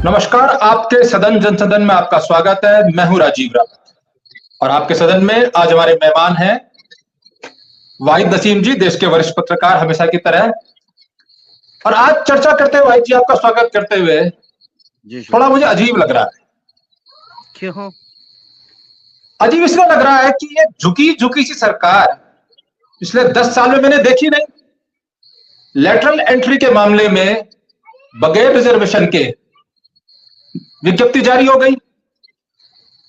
नमस्कार। आपके सदन जनसदन में आपका स्वागत है। मैं हूं राजीव रावत और आपके सदन में आज हमारे मेहमान हैं वाहिद नसीम जी, देश के वरिष्ठ पत्रकार हमेशा की तरह। और आज चर्चा करते हुए वाहिद जी, आपका स्वागत करते हुए जी थोड़ा शुक्रिया। मुझे अजीब लग रहा है। क्यों? अजीब इसलिए लग रहा है कि ये झुकी झुकी सी सरकार पिछले 10 साल में मैंने देखी नहीं। लेटरल एंट्री के मामले में बगैर रिजर्वेशन के विज्ञप्ति जारी हो गई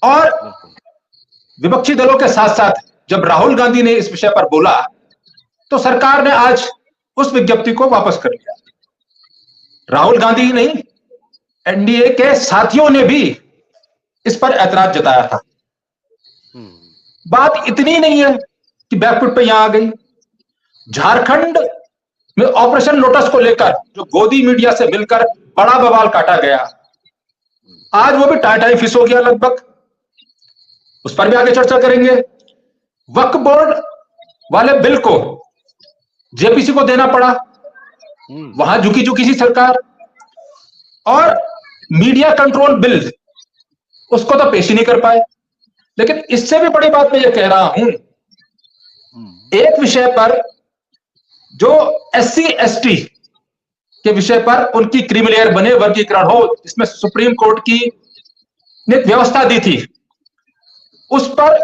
और बिल्कुल। विपक्षी दलों के साथ साथ जब राहुल गांधी ने इस विषय पर बोला तो सरकार ने आज उस विज्ञप्ति को वापस कर लिया। राहुल गांधी ही नहीं, एनडीए के साथियों ने भी इस पर ऐतराज जताया था। बात इतनी नहीं है कि बैकफुट पे यहां आ गई। झारखंड में ऑपरेशन लोटस को लेकर जो गोदी मीडिया से मिलकर बड़ा बवाल काटा गया, आज वो भी टाई टाई फिस हो गया लगभग। उस पर भी आगे चर्चा करेंगे। वक्फ बोर्ड वाले बिल को जेपीसी को देना पड़ा, वहां झुकी झुकी सी सरकार। और मीडिया कंट्रोल बिल, उसको तो पेश ही नहीं कर पाए। लेकिन इससे भी बड़ी बात मैं ये कह रहा हूं, एक विषय पर जो एससी एसटी के विषय पर उनकी क्रीमी बने, वर्गीकरण हो, इसमें सुप्रीम कोर्ट की ने व्यवस्था दी थी, उस पर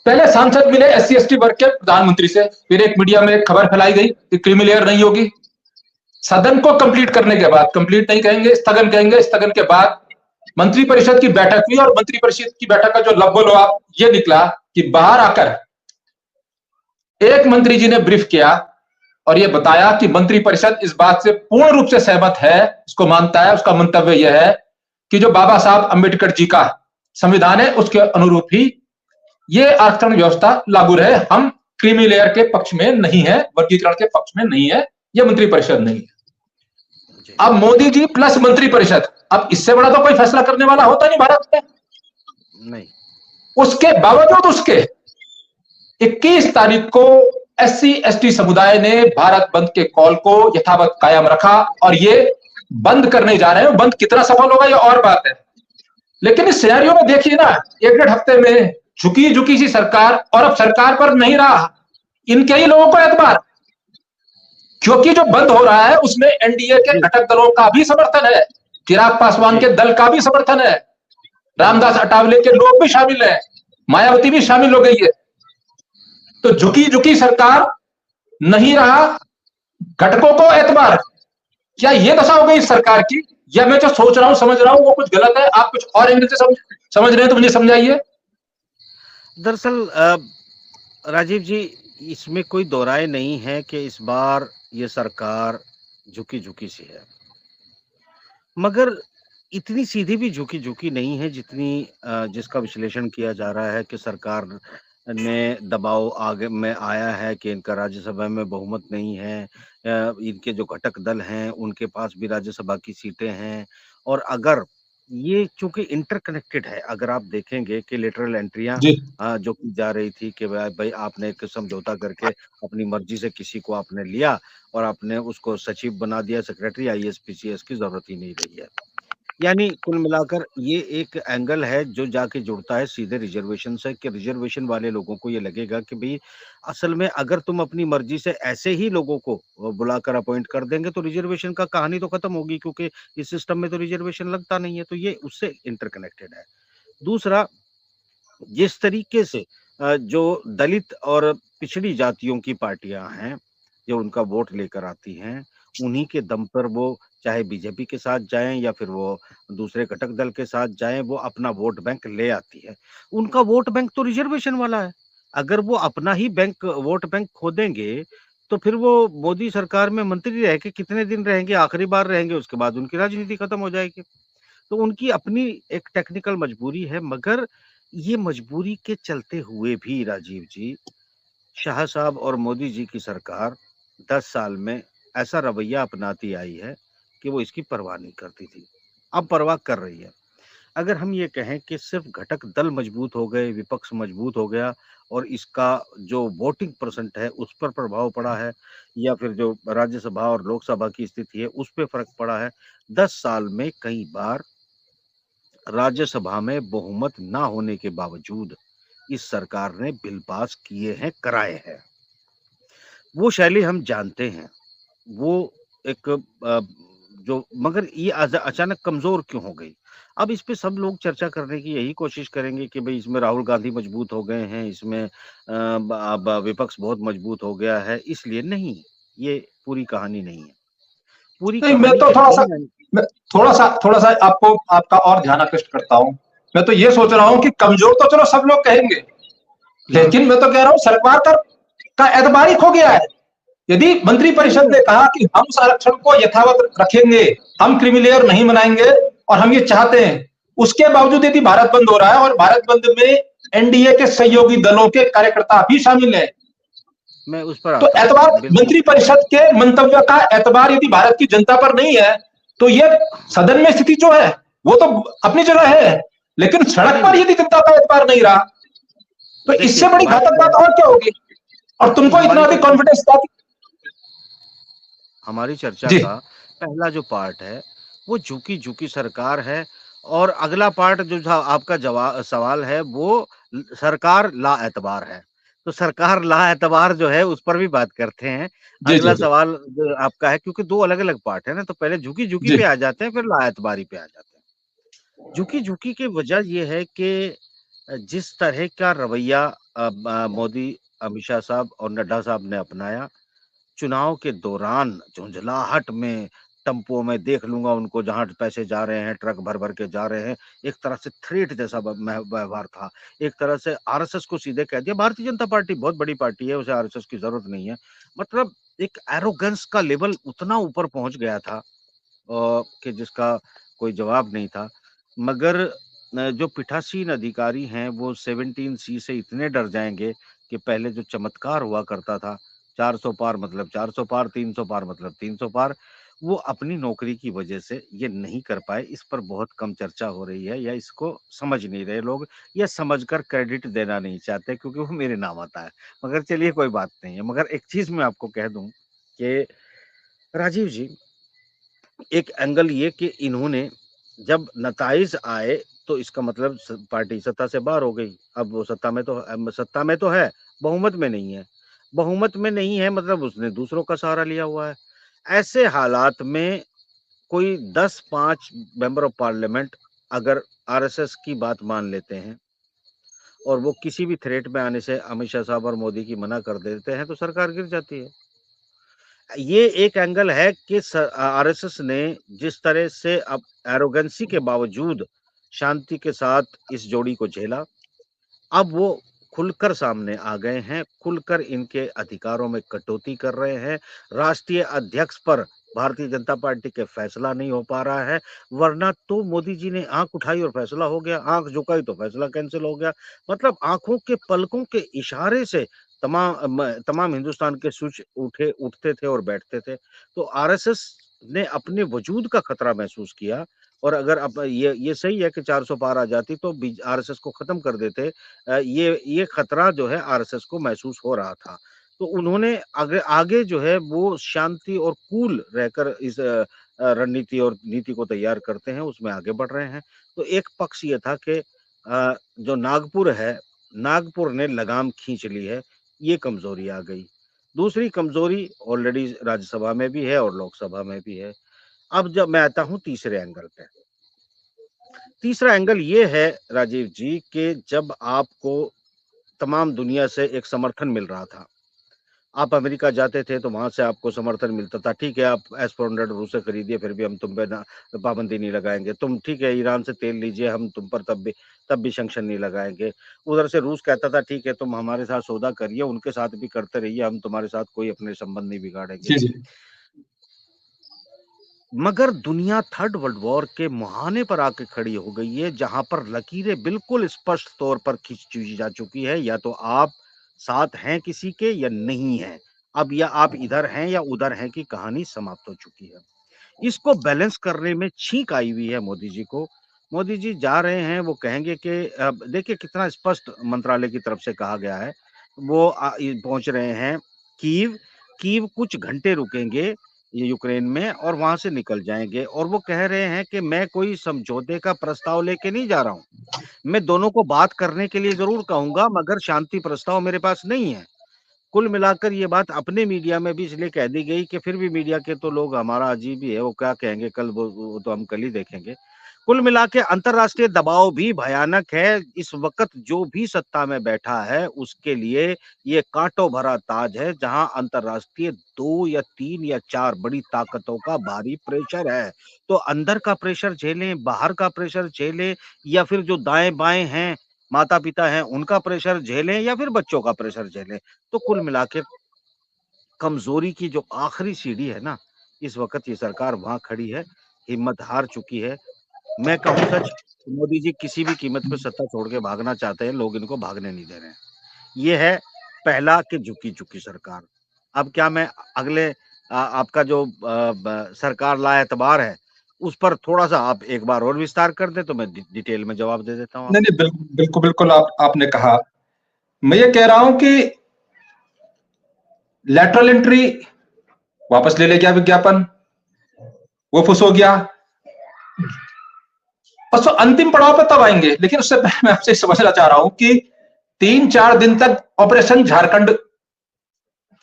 पहले सांसद मिले एससी एसटी वर्ग के प्रधानमंत्री से, फिर एक मीडिया में खबर फैलाई गई कि क्रीमी लेयर नहीं होगी। सदन को कंप्लीट करने के बाद, कंप्लीट नहीं कहेंगे, स्थगन कहेंगे, स्थगन के बाद मंत्रिपरिषद की बैठक हुई और मंत्रिपरिषद की बैठक का जो लबोलवाब ये निकला कि बाहर आकर एक मंत्री जी ने ब्रीफ किया और यह बताया कि मंत्रिपरिषद इस बात से पूर्ण रूप से सहमत है, उसको मानता है। उसका मंतव्य यह है कि जो बाबा साहब अंबेडकर जी का संविधान है उसके अनुरूप ही ये आरक्षण व्यवस्था लागू रहे। हम क्रीमी लेयर के पक्ष में नहीं है, वर्गीकरण के पक्ष में नहीं है, यह मंत्रिपरिषद नहीं है। अब मोदी जी प्लस मंत्रिपरिषद, अब इससे बड़ा तो कोई फैसला करने वाला होता नहीं भारत में। नहीं, उसके बावजूद उसके 21 तारीख को एससी एसटी समुदाय ने भारत बंद के कॉल को यथावत कायम रखा और ये बंद करने जा रहे हैं। बंद कितना सफल होगा ये और बात है, लेकिन इस सिनेरियो में देखिए ना, 1-1.5 हफ्ते में झुकी झुकी सी सरकार, और अब सरकार पर नहीं रहा इनके ही लोगों को एतबार, क्योंकि जो बंद हो रहा है उसमें एनडीए के घटक दलों का भी समर्थन है, चिराग पासवान के दल का भी समर्थन है, रामदास अठावले के लोग भी शामिल हैं, मायावती भी शामिल हो गई है। तो झुकी झुकी सरकार नहीं रहा, घटकों को एतबार। क्या ये दशा हो गई इस सरकार की, या मैं जो सोच रहा हूं समझ रहा हूं वो कुछ गलत है? आप कुछ और एंगल से समझ रहे हैं तो मुझे समझाइए। दरअसल राजीव जी, इसमें कोई दो राय नहीं है कि इस बार ये सरकार झुकी झुकी सी है, मगर इतनी सीधी भी झुकी झुकी नहीं है जितनी जिसका विश्लेषण किया जा रहा है कि सरकार ने दबाव आगे में आया है कि इनका राज्यसभा में बहुमत नहीं है। इनके जो घटक दल हैं उनके पास भी राज्यसभा की सीटें हैं, और अगर ये चूंकि इंटरकनेक्टेड है, अगर आप देखेंगे कि लेटरल एंट्रियां जो की जा रही थी कि भाई आपने एक समझौता करके अपनी मर्जी से किसी को आपने लिया और आपने उसको सचिव बना दिया, सेक्रेटरी, आईएएस पीसीएस की जरूरत ही नहीं रही है। यानी कुल मिलाकर ये एक एंगल है जो जाके जुड़ता है सीधे रिजर्वेशन से, कि रिजर्वेशन वाले लोगों को ये लगेगा कि भाई असल में अगर तुम अपनी मर्जी से ऐसे ही लोगों को बुलाकर अपॉइंट कर देंगे तो रिजर्वेशन का कहानी तो खत्म होगी, क्योंकि इस सिस्टम में तो रिजर्वेशन लगता नहीं है। तो ये उससे इंटरकनेक्टेड है। दूसरा, जिस तरीके से जो दलित और पिछड़ी जातियों की पार्टियां हैं जो उनका वोट लेकर आती हैं, उन्हीं के दम पर वो चाहे बीजेपी के साथ जाएं या फिर वो दूसरे घटक दल के साथ जाएं, वो अपना वोट बैंक ले आती है। उनका वोट बैंक तो रिजर्वेशन वाला है। अगर वो अपना ही वोट बैंक खो देंगे तो फिर वो मोदी सरकार में मंत्री रह के कितने दिन रहेंगे? आखिरी बार रहेंगे, उसके बाद उनकी राजनीति खत्म हो जाएगी। तो उनकी अपनी एक टेक्निकल मजबूरी है, मगर ये मजबूरी के चलते हुए भी राजीव जी, शाह साहब और मोदी जी की सरकार 10 साल में ऐसा रवैया अपनाती आई है कि वो इसकी परवाह नहीं करती थी, अब परवाह कर रही है। अगर हम ये कहें कि सिर्फ घटक दल मजबूत हो गए, विपक्ष मजबूत हो गया और इसका जो वोटिंग परसेंट है उस पर प्रभाव पड़ा है, या फिर जो राज्यसभा और लोकसभा की स्थिति है उस पे फर्क पड़ा है। 10 साल में कई बार राज्यसभा में बहुमत ना होने के बावजूद इस सरकार ने बिल पास किए हैं, कराए हैं। वो शैली हम जानते हैं। वो एक जो मगर ये अचानक कमजोर क्यों हो गई? अब इस पे सब लोग चर्चा करने की यही कोशिश करेंगे कि भई इसमें राहुल गांधी मजबूत हो गए हैं, इसमें अब विपक्ष बहुत मजबूत हो गया है, इसलिए नहीं, ये पूरी कहानी नहीं है। पूरी नहीं, मैं कहानी तो थोड़ा सा एक्चुअली में मैं थोड़ा सा आपको आपका और ध्यान आकृष्ट करता हूं। मैं तो ये सोच रहा हूं कि कमजोर तो चलो सब लोग कहेंगे, हाँ, लेकिन मैं तो कह रहा हूं सरकार का एतबार ही खो गया है। यदि मंत्रिपरिषद नहीं, ने कहा कि हम उस आरक्षण को यथावत रखेंगे, हम क्रीमी नहीं बनाएंगे और हम ये चाहते हैं, उसके बावजूद यदि भारत बंद हो रहा है और भारत बंद में एनडीए के सहयोगी दलों के कार्यकर्ता भी शामिल हैं, मैं उस पर तो आता हूँ। एतबार बिल्कुल, मंत्रिपरिषद के मंतव्य का एतबार यदि भारत की जनता पर नहीं है, तो ये सदन में स्थिति जो है वो तो अपनी जगह है, लेकिन सड़क नहीं, पर नहीं, यदि जनता का एतबार नहीं रहा, तो देखिए इससे बड़ी बात घातक बात और क्या होगी? और नहीं, तुमको इतना अधिक कॉन्फिडेंस था हमारी चर्चा जी का पहला जो पार्ट है, वो झुकी-झुकी सरकार है और अगला पार्ट जो था आपका सवाल है वो सरकार लाएतबार है। तो सरकार लाएतबार जो है उस पर भी बात करते हैं। जी जी अगला जी सवाल जो आपका है क्योंकि 2 अलग-अलग पार्ट है ना, तो पहले झुकी-झुकी जी पे आ जाते हैं, फिर लाएतबारी पे आ जाते हैं। झुकी-झुकी की वजह ये है कि जिस तरह का रवैया मोदी, अमित शाह साहब और नड्डा साहब ने अपनाया, चुनाव के दौरान झुंझलाहट में, टेम्पो में देख लूँगा उनको जहाँ पैसे जा रहे हैं, ट्रक भर-भर के जा रहे हैं। एक तरह से थ्रेट जैसा व्यवहार था। एक तरह से आरएसएस को सीधे कह दिया, भारतीय जनता पार्टी बहुत बड़ी पार्टी है, उसे आरएसएस की ज़रूरत नहीं है। मतलब एक एरोगेंस का लेवल उतना ऊपर पहुँच गया था कि जिसका कोई जवाब नहीं था। मगर जो पीठासीन अधिकारी हैं वो 17 सी से इतने डर जाएँगे कि पहले जो चमत्कार हुआ करता था, 400 पार मतलब 400 पार, 300 पार मतलब 300 पार, वो अपनी नौकरी की वजह से ये नहीं कर पाए। इस पर बहुत कम चर्चा हो रही है या इसको समझ नहीं रहे लोग या समझकर क्रेडिट देना नहीं चाहते क्योंकि वो मेरे नाम आता है। मगर चलिए कोई बात नहीं है। मगर एक चीज़ मैं आपको कह दूँ कि राजीव जी, एक एंगल ये कि इन्होंने जब नताइज आए तो इसका मतलब पार्टी सत्ता से बाहर हो गई। अब वो सत्ता में तो है, बहुमत में नहीं है। बहुमत में नहीं है मतलब उसने दूसरों का सहारा लिया हुआ है। ऐसे हालात में कोई 10-5 मेंबर ऑफ पार्लियामेंट अगर आरएसएस की बात मान लेते हैं और वो किसी भी थ्रेट में आने से अमित शाह साहब और मोदी की मना कर देते हैं तो सरकार गिर जाती है। ये एक एंगल है कि आरएसएस ने जिस तरह से अब एरोगेंसी के बावजूद शांति के साथ इस जोड़ी को झेला, अब वो खुलकर सामने आ गए हैं, खुलकर इनके अधिकारों में कटौती कर रहे हैं। राष्ट्रीय अध्यक्ष पर भारतीय जनता पार्टी के फैसला नहीं हो पा रहा है, वरना तो मोदी जी ने आँख उठाई और फैसला हो गया, आँख झुकाई तो फैसला कैंसल हो गया। मतलब आँखों के पलकों के इशारे से तमाम हिंदुस्तान के स्विच उठते थे और बैठते थे। तो आरएसएस ने अपने वजूद का खतरा महसूस किया और अगर अब ये सही है कि 400 पार आ जाती तो आरएसएस को खत्म कर देते। ये खतरा जो है आरएसएस को महसूस हो रहा था। तो उन्होंने आगे आगे जो है वो शांति और कूल रहकर इस रणनीति और नीति को तैयार करते हैं, उसमें आगे बढ़ रहे हैं। तो एक पक्ष ये था कि जो नागपुर है, नागपुर ने लगाम खींच ली है, ये कमज़ोरी आ गई। दूसरी कमज़ोरी ऑलरेडी राज्यसभा में भी है और लोकसभा में भी है। अब जब मैं आता हूँ तीसरे एंगल पे। तीसरा एंगल ये है राजीव जी कि जब आपको तमाम दुनिया से एक समर्थन मिल रहा था। आप अमेरिका जाते थे तो वहाँ से आपको समर्थन मिलता था। ठीक है, आप एस-400 रूस से खरीदिए फिर भी हम तुम पे ना पाबंदी नहीं लगाएँगे। तुम ठीक है ईरान से तेल लीजिए हम तुम पर तब भी सैंक्शन नहीं लगाएँगे। उधर से रूस कहता था ठीक है तुम हमारे साथ सौदा करिए, उनके साथ भी करते रहिए, हम तुम्हारे साथ कोई अपने संबंध नहीं बिगाड़ेंगे। जी जी मगर दुनिया थर्ड वर्ल्ड वॉर के मुहाने पर आके खड़ी हो गई है, जहाँ पर लकीरें बिल्कुल स्पष्ट तौर पर खींची जा चुकी है, या तो आप साथ हैं किसी के या नहीं हैं। अब या आप इधर हैं या उधर हैं की कहानी समाप्त हो चुकी है। इसको बैलेंस करने में छींक आई हुई है मोदी जी को मोदी जी जा रहे हैं, वो कहेंगे कि देखिए कितना स्पष्ट मंत्रालय की तरफ से कहा गया है। वो पहुँच रहे हैं कीव, कीव कुछ घंटे रुकेंगे ये यूक्रेन में और वहाँ से निकल जाएँगे और वो कह रहे हैं कि मैं कोई समझौते का प्रस्ताव लेके नहीं जा रहा हूँ। मैं दोनों को बात करने के लिए ज़रूर कहूँगा मगर शांति प्रस्ताव मेरे पास नहीं है। कुल मिलाकर ये बात अपने मीडिया में भी इसलिए कह दी गई कि फिर भी मीडिया के तो लोग हमारा अजीब ही है, वो क्या कहेंगे कल वो तो हम कल ही देखेंगे। कुल मिला के अंतर्राष्ट्रीय दबाव भी भयानक है। इस वक़्त जो भी सत्ता में बैठा है, उसके लिए ये काँटों भरा ताज है, जहाँ अंतर्राष्ट्रीय 2 या 3 या 4 बड़ी ताकतों का भारी प्रेशर है। तो अंदर का प्रेशर झेलें, बाहर का प्रेशर झेलें या फिर जो दाएँ-बाएँ हैं, माता-पिता हैं, उनका प्रेशर झेलें या फिर बच्चों का प्रेशर झेलें। तो कुल मिला के कमज़ोरी की जो आखिरी सीढ़ी है ना, इस वक़्त ये सरकार वहाँ खड़ी है, हिम्मत हार चुकी है। मैं कहूँ सच, मोदी जी किसी भी कीमत पे सत्ता छोड़ के भागना चाहते हैं, लोग इनको भागने नहीं दे रहे हैं। ये है पहला कि झुकी-झुकी सरकार। अब क्या मैं अगले आपका जो सरकार लाएतबार है, उस पर थोड़ा-सा आप एक बार और विस्तार कर दें, तो मैं डिटेल में जवाब दे देता हूँ नहीं, आपको। नहीं, बिल्कुल, बिल्कुल आपने कहा। मैं ये कह रहा हूं कि लैटरल एंट्री वापस ले गया विज्ञापन, वो फुस हो गया। बस तो अंतिम पड़ाव पे तब आएंगे, लेकिन उससे पहले मैं आपसे समझना चाह रहा हूं कि 3-4 दिन तक ऑपरेशन झारखंड,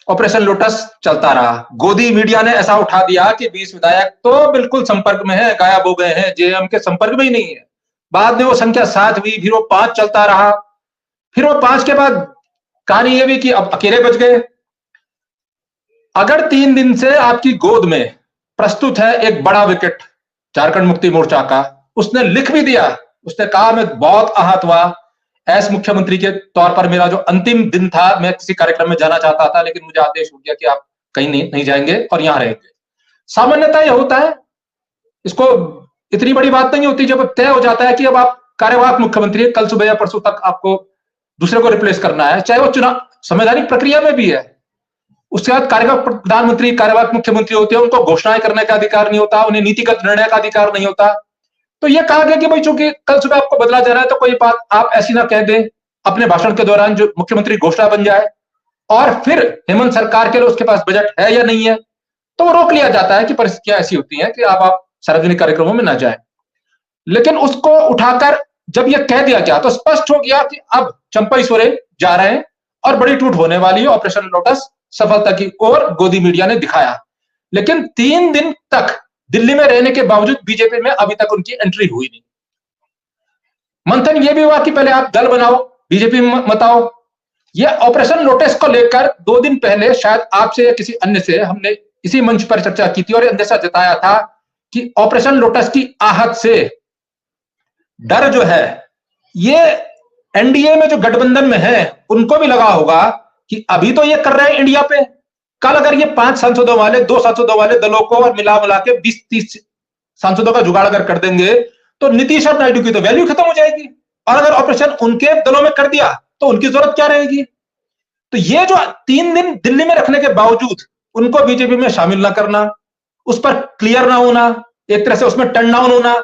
ऑपरेशन लोटस चलता रहा। गोदी मीडिया ने ऐसा उठा दिया कि 20 विधायक तो बिल्कुल संपर्क में है, गायब हो गए हैं, जेएम के संपर्क में ही नहीं है। बाद में वो संख्या 7 हुई, फिर वो 5 चलता रहा, फिर वो 5 के बाद कहानी ये भी कि अब अकेले बच गए। अगर 3 दिन से आपकी गोद में प्रस्तुत है एक बड़ा विकेट झारखंड मुक्ति मोर्चा का, उसने लिख भी दिया, उसने कहा मैं बहुत आहत हुआ, एस मुख्यमंत्री के तौर पर मेरा जो अंतिम दिन था, मैं किसी कार्यक्रम में जाना चाहता था लेकिन मुझे आदेश हो गया कि आप कहीं नहीं जाएंगे और यहां रहेंगे। सामान्यतः यह होता है, इसको इतनी बड़ी बात नहीं होती जब तय हो जाता है कि अब आप कार्यवाहक मुख्यमंत्री, कल सुबह या परसों तक आपको दूसरे को रिप्लेस करना है, चाहे वो चुनाव संवैधानिक प्रक्रिया में भी है। उसके बाद कार्यवाहक प्रधानमंत्री, कार्यवाहक मुख्यमंत्री होते हैं, उनको घोषणाएं करने का अधिकार नहीं होता, उन्हें नीतिगत निर्णय का अधिकार नहीं होता। तो यह कहा गया कि भाई चूंकि कल सुबह आपको बदला जा रहा है तो कोई बात आप ऐसी ना कह दें अपने भाषण के दौरान जो मुख्यमंत्री घोषणा बन जाए, और फिर हेमंत सरकार के लिए उसके पास बजट है या नहीं है, तो वो रोक लिया जाता है कि परिस्थितियां ऐसी होती हैं कि आप सार्वजनिक कार्यक्रमों में ना जाए। लेकिन उसको उठाकर जब यह कह दिया गया तो स्पष्ट हो गया कि अब चंपई सोरेन जा रहे हैं और बड़ी टूट होने वाली है। ऑपरेशन लोटस सफलता की ओर गोदी मीडिया ने दिखाया, लेकिन 3 दिन तक दिल्ली में रहने के बावजूद बीजेपी में अभी तक उनकी एंट्री हुई नहीं। मंथन यह भी हुआ कि पहले आप दल बनाओ, बीजेपी में मत आओ। यह ऑपरेशन लोटस को लेकर 2 दिन पहले शायद आपसे या किसी अन्य से हमने इसी मंच पर चर्चा की थी और अंदेशा जताया था कि ऑपरेशन लोटस की आहत से डर जो है, ये एनडीए में जो गठबंधन में है उनको भी लगा होगा कि अभी तो ये कर रहे हैं इंडिया पे, कल अगर ये 5 सांसदों वाले, 2 सांसदों वाले दलों को और मिला मिला के 20-30 सांसदों का जुगाड़ अगर कर देंगे तो नीतीश और नायडू की तो वैल्यू खत्म हो जाएगी, और अगर ऑपरेशन उनके दलों में कर दिया तो उनकी जरूरत क्या रहेगी। तो ये जो 3 दिन दिल्ली में रखने के बावजूद उनको बीजेपी में शामिल ना करना, उस पर क्लियर ना होना, एक तरह से उसमें टर्न डाउन होना,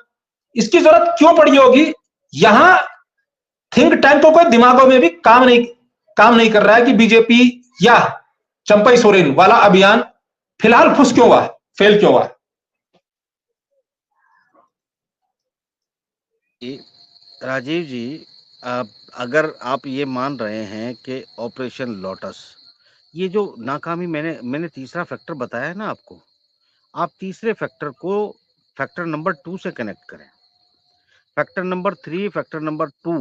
इसकी जरूरत क्यों पड़ी होगी। यहां थिंक टैंकों के दिमागों में भी काम नहीं कर रहा है कि बीजेपी या चंपई सोरेन वाला अभियान फिलहाल फुस क्यों हुआ, फेल क्यों हुआ। राजीव जी, अगर आप ये मान रहे हैं कि ऑपरेशन लोटस, ये जो नाकामी मैंने तीसरा फैक्टर बताया है ना आपको, आप तीसरे फैक्टर को फैक्टर नंबर 2 से कनेक्ट करें। फैक्टर नंबर 3, फैक्टर नंबर 2,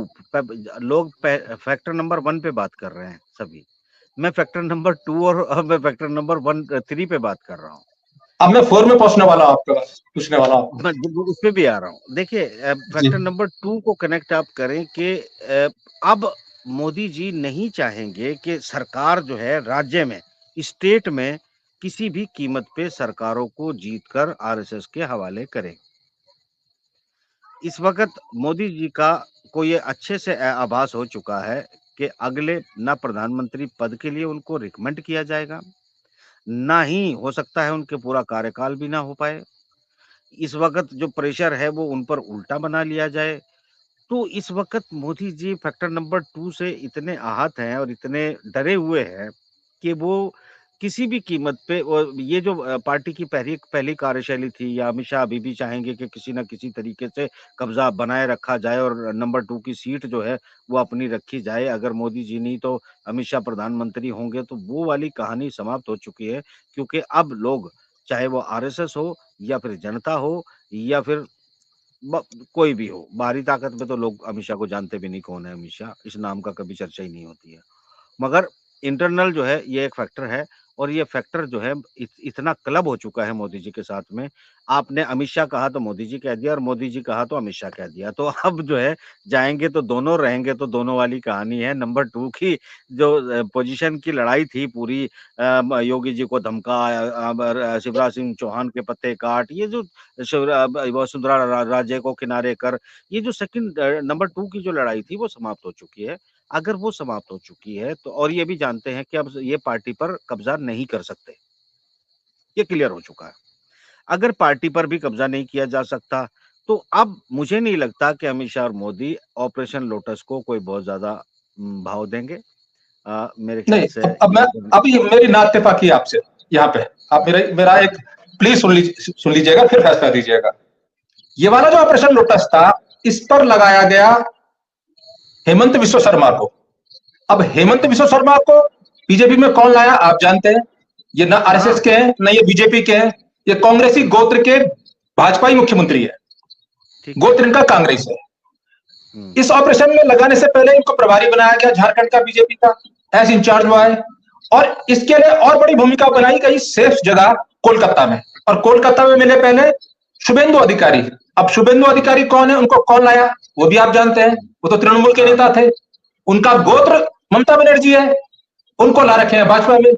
लोग फैक्टर नंबर 1 पे बात कर रहे हैं सभी। मैं फैक्टर नंबर 2 और मैं फैक्टर नंबर 3 पे बात कर रहा हूँ। अब मैं 4 में पहुंचने वाला हूं, आपके पास पूछने वाला हूं। मैं उस पे भी आ रहा हूँ। देखिए, फैक्टर नंबर 2 को कनेक्ट आप करें कि अब मोदी जी नहीं चाहेंगे कि सरकार जो है राज्य में, स्टेट में किसी भी कीमत पे सरकारों को जीतकर आरएसएस के हवाले करें। इस वक़्त मोदी जी को ये अच्छे से आभास हो चुका है कि अगले ना प्रधानमंत्री पद के लिए उनको रिकमेंड किया जाएगा, ना ही हो सकता है उनके पूरा कार्यकाल भी ना हो पाए। इस वक़्त जो प्रेशर है वो उन पर उल्टा बना लिया जाए। तो इस वक़्त मोदी जी फैक्टर नंबर 2 से इतने आहत हैं और इतने डरे हुए हैं कि वो किसी भी कीमत पे और ये जो पार्टी की पहली पहली कार्यशैली थी या अमित शाह अभी भी चाहेंगे कि किसी न किसी तरीके से कब्ज़ा बनाए रखा जाए और नंबर 2 की सीट जो है वो अपनी रखी जाए। अगर मोदी जी नहीं तो अमित शाह प्रधानमंत्री होंगे तो वो वाली कहानी समाप्त हो चुकी है क्योंकि अब लोग चाहे वो आरएसएस हो या फिर जनता हो या फिर ब कोई भी हो, बाहरी ताकत में तो लोग अमित शाह को जानते भी नहीं कौन है अमित शाह, इस नाम का कभी चर्चा ही नहीं होती है। मगर इंटरनल जो है ये एक फैक्टर है और ये फैक्टर जो है इतना क्लब हो चुका है मोदी जी के साथ में। आपने अमित शाह कहा तो मोदी जी कह दिया और मोदी जी कहा तो अमित शाह कह दिया। तो अब जो है जाएँगे तो दोनों, रहेंगे तो दोनों वाली कहानी है। नंबर 2 की जो पोज़ीशन की लड़ाई थी पूरी योगी जी को धमका शिवराज सिंह चौहान के पत्ते काट, ये जो वसुंधरा राजे को किनारे कर, ये जो सेकंड नंबर 2 की जो लड़ाई थी वो समाप्त हो चुकी है। अगर वो समाप्त हो चुकी है तो और ये भी जानते हैं कि अब ये पार्टी पर कब्ज़ा नहीं कर सकते, ये क्लियर हो चुका है। अगर पार्टी पर भी कब्ज़ा नहीं किया जा सकता, तो अब मुझे नहीं लगता कि अमित शाह और मोदी ऑपरेशन लोटस को कोई बहुत ज़्यादा भाव देंगे। मेरे ख्याल नहीं, से अब मैं ये अगर अभी मेरी ना इत्तेफाकी आपसे यहाँ पे, आप मेरा एक प्लीज सुन लीजिएगा, फिर फैसला दीजिएगा। ये वाला जो ऑपरेशन लोटस था, इस पर लगाया गया हेमंत विश्व शर्मा को। अब हेमंत विश्व शर्मा को बीजेपी में कौन लाया आप जानते हैं। ये ना आरएसएस हाँ, के हैं, ना ये बीजेपी के हैं, ये कांग्रेसी गोत्र के भाजपाई मुख्यमंत्री है। ठीक है। गोत्र इनका कांग्रेस है। हुँ, इस ऑपरेशन में लगाने से पहले इनको प्रभारी बनाया गया झारखंड का बीजेपी का, एस इंचार्ज हुआ है। और इसके लिए और बड़ी भूमिका बनाई गई सेफ जगह कोलकाता में, और कोलकाता में मिले पहले शुभेंदु अधिकारी। अब शुभेंदु हुँ, अधिकारी कौन है, उनको कौन लाया वो भी आप जानते हैं, वो तो तृणमूल के हाँ, नेता थे। उनका हाँ, गोत्र ममता बनर्जी है, उनको ला हाँ, रखे हैं भाजपा में।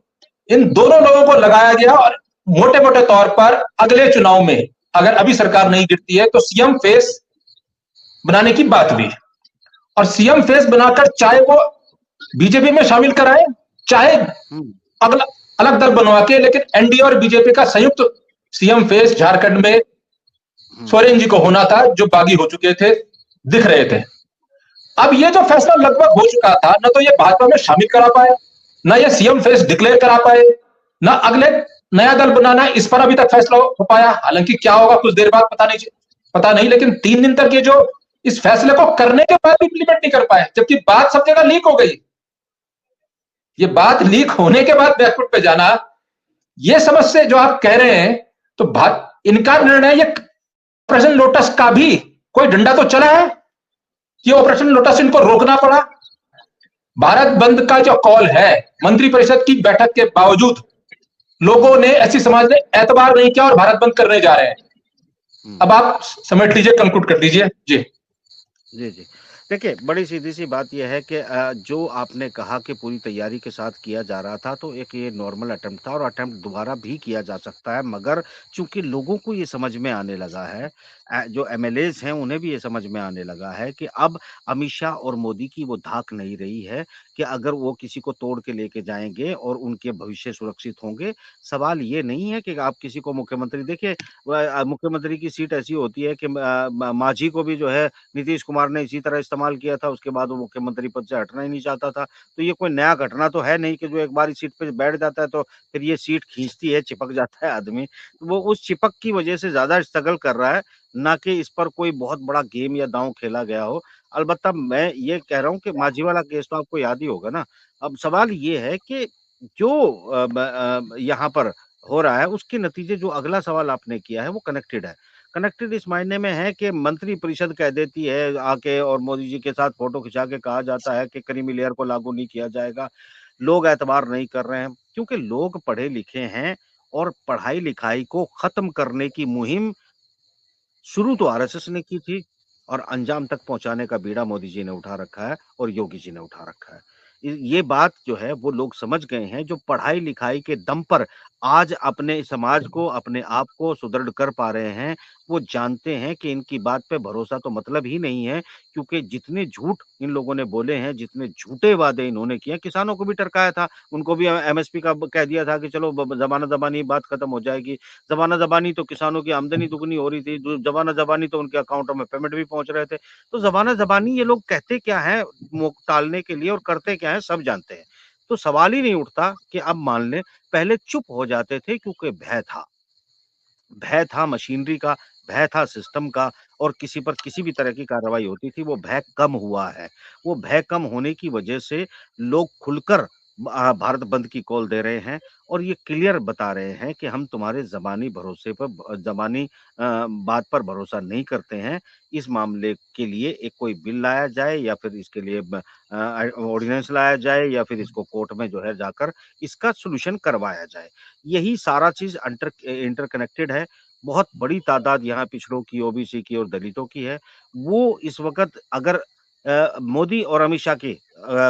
इन दोनों लोगों को लगाया गया और मोटे मोटे तौर पर अगले चुनाव में अगर अभी सरकार नहीं गिरती है तो सीएम फेस बनाने की बात हुई। और सीएम फेस बनाकर चाहे वो बीजेपी में शामिल कराए, चाहे हुँ, अगला अलग दल बनवा के, लेकिन एनडीए और बीजेपी का संयुक्त सीएम फेस झारखंड में हुँ, सोरेन जी को होना था, जो बागी हो चुके थे, दिख रहे थे। अब ये जो फैसला लगभग हो चुका था, न तो ये भाजपा में शामिल करा पाए, न ये सीएम फेस डिक्लेयर करा पाए, न अगले नया दल बनाना, इस पर अभी तक फैसला हो पाया। हालांकि क्या होगा कुछ देर बाद पता नहीं, लेकिन 3 दिन तक ये जो इस फैसले को करने के बाद भी इंप्लीमेंट नहीं कर पाए, जबकि बात सब जगह लीक हो गई। ये बात लीक होने के बाद बैकफुट पे जाना, ये समझ से जो आप कह रहे हैं, तो इनका निर्णय, ये ऑपरेशन लोटस का भी कोई डंडा तो चला है कि ऑपरेशन लोटस इनको रोकना पड़ा। भारत बंद का जो कॉल है, मंत्रिपरिषद की बैठक के बावजूद लोगों ने, ऐसी समाज ने एतबार नहीं किया और भारत बंद करने जा रहे हैं। हुँ। अब आप समेट लीजिए, कंक्लूड कर लीजिए जी। जी, जी। देखिए, बड़ी सीधी-सी बात ये है कि जो आपने कहा कि पूरी तैयारी के साथ किया जा रहा था, तो एक ये नॉर्मल अटेम्प्ट था और अटेम्प्ट दोबारा भी किया जा सकता है, मगर चूँकि लोगों को ये समझ में आने लगा है जो एमएलएज़ हैं, उन्हें भी ये समझ में आने लगा है कि अब अमित शाह और मोदी की वो धाक नहीं रही है कि अगर वो किसी को तोड़ के लेके जाएँगे और उनके भविष्य सुरक्षित होंगे। सवाल ये नहीं है कि आप किसी को मुख्यमंत्री देखिए मुख्यमंत्री की सीट ऐसी होती है कि मांझी को भी जो है नीतीश कुमार ने इसी तरह इस्तेमाल किया था, उसके बाद वो मुख्यमंत्री पद से हटना ही नहीं चाहता था। तो ये कोई नया घटना तो है नहीं कि जो एक बार इस सीट पे बैठ जाता है तो फिर ये सीट खींचती है, चिपक जाता है आदमी। तो वो उस चिपक की वजह से ज़्यादा स्ट्रगल कर रहा है, ना कि इस पर कोई बहुत बड़ा गेम या दाँव खेला गया हो। अलबत्ता मैं ये कह रहा हूँ कि मांझी वाला केस तो आपको याद ही होगा ना। अब सवाल ये है कि जो यहाँ पर हो रहा है उसके नतीजे जो अगला सवाल आपने किया है वो कनेक्टेड है। कनेक्टेड इस मायने में है कि मंत्रिपरिषद कह देती है आके और मोदी जी के साथ फोटो खिंचा के कहा जाता है कि क्रीमी लेयर को लागू नहीं किया जाएगा। लोग एतबार नहीं कर रहे हैं क्योंकि लोग पढ़े लिखे हैं और पढ़ाई-लिखाई को खत्म करने की मुहिम शुरू तो आरएसएस ने की थी और अंजाम तक पहुँचाने का बीड़ा मोदी जी ने उठा रखा है और योगी जी ने उठा रखा है। ये बात जो है वो लोग समझ गए हैं जो पढ़ाई-लिखाई के दम पर आज अपने समाज को, अपने आप को सुदृढ़ कर पा रहे हैं, वो जानते हैं कि इनकी बात पे भरोसा तो मतलब ही नहीं है, क्योंकि जितने झूठ इन लोगों ने बोले हैं, जितने झूठे वादे इन्होंने किए हैं, किसानों को भी टरकाया था, उनको भी एमएसपी का कह दिया था कि चलो जमाना-ज़बानी बात खत्म हो जाएगी। ज़बाना-ज़बानी तो किसानों की आमदनी दुगनी हो रही थी, जो ज़बाना-ज़बानी तो उनके अकाउंटों में पेमेंट भी पहुँच रहे थे। तो ज़बाना-ज़बानी ये लोग कहते क्या हैं मुँह टालने के लिए और करते क्या हैं सब जानते हैं। तो सवाल ही नहीं उठता कि अब मान लें, पहले चुप हो जाते थे क्योंकि भय था। भय था मशीनरी का, भय था सिस्टम का, और किसी पर किसी भी तरह की कार्रवाई होती थी, वो भय कम हुआ है। वो भय कम होने की वजह से लोग खुलकर भारत बंद की कॉल दे रहे हैं और ये क्लियर बता रहे हैं कि हम तुम्हारे ज़बानी भरोसे पर ज़बानी बात पर भरोसा नहीं करते हैं। इस मामले के लिए एक कोई बिल लाया जाए या फिर इसके लिए ऑर्डिनेंस लाया जाए या फिर इसको कोर्ट में जो है जाकर इसका सॉल्यूशन करवाया जाए। यही सारा चीज़ इंटरकनेक्टेड है। बहुत बड़ी तादाद यहाँ पिछड़ों की, ओबीसी की और दलितों की है। वो इस वक़्त अगर मोदी और अमित शाह के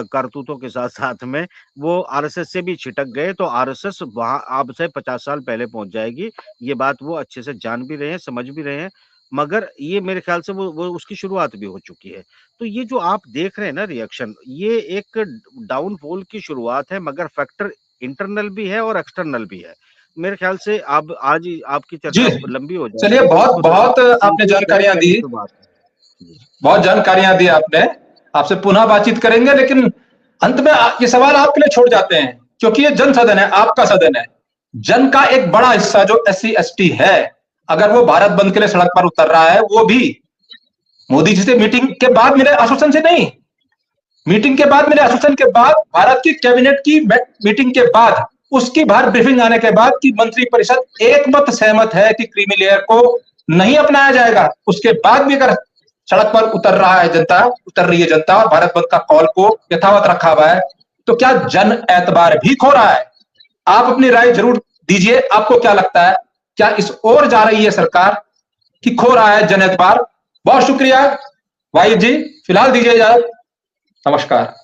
करतूतों के साथ-साथ में वो आरएसएस से भी छिटक गए, तो आरएसएस वहाँ अब से 50 साल पहले पहुँच जाएगी। ये बात वो अच्छे से जान भी रहे हैं, समझ भी रहे हैं, मगर ये मेरे ख़्याल से वो उसकी शुरुआत भी हो चुकी है। तो ये जो आप देख रहे हैं ना रिएक्शन, ये एक डाउनफॉल की शुरुआत है, मगर फैक्टर इंटरनल भी है और एक्सटर्नल भी है। मेरे ख्याल से अब आज ही आपकी जी, चर्चा लंबी हो चलिए, जाएगी, तो बहुत इसको बहुत आपने कंक्लूड करें जानकारियां कि दी, अभी तो बात है। जी। बहुत जानकारियां दी आपने। आपसे पुनः बातचीत करेंगे, लेकिन अंत में ये सवाल आपके लिए छोड़ जाते हैं, क्योंकि ये जन सदन है, आपका सदन है। जन का एक बड़ा हिस्सा जो एससी एसटी है, अगर वो भारत बंद के लिए सड़क पर उतर रहा है, वो भी मोदी जी से मीटिंग के बाद मिले आश्वासन से नहीं, मीटिंग के बाद मिले आश्वासन के बाद, भारत की कैबिनेट की मीटिंग के बाद, उसकी बाहर ब्रीफिंग आने के बाद कि मंत्रिपरिषद एक मत सहमत है कि क्रीमी लेयर को नहीं अपनाया जाएगा। उसके बाद भी अगर सड़क पर उतर रही है जनता और भारत बंद का कॉल को यथावत रखा हुआ है, तो क्या जन एतबार भी खो रहा है? आप अपनी राय जरूर दीजिए। आपको क्या लगता है, क्या इस ओर जा रही है सरकार कि खो रहा है जन एतबार? बहुत शुक्रिया वाहिद जी, फिलहाल दीजिए इजाजत। नमस्कार।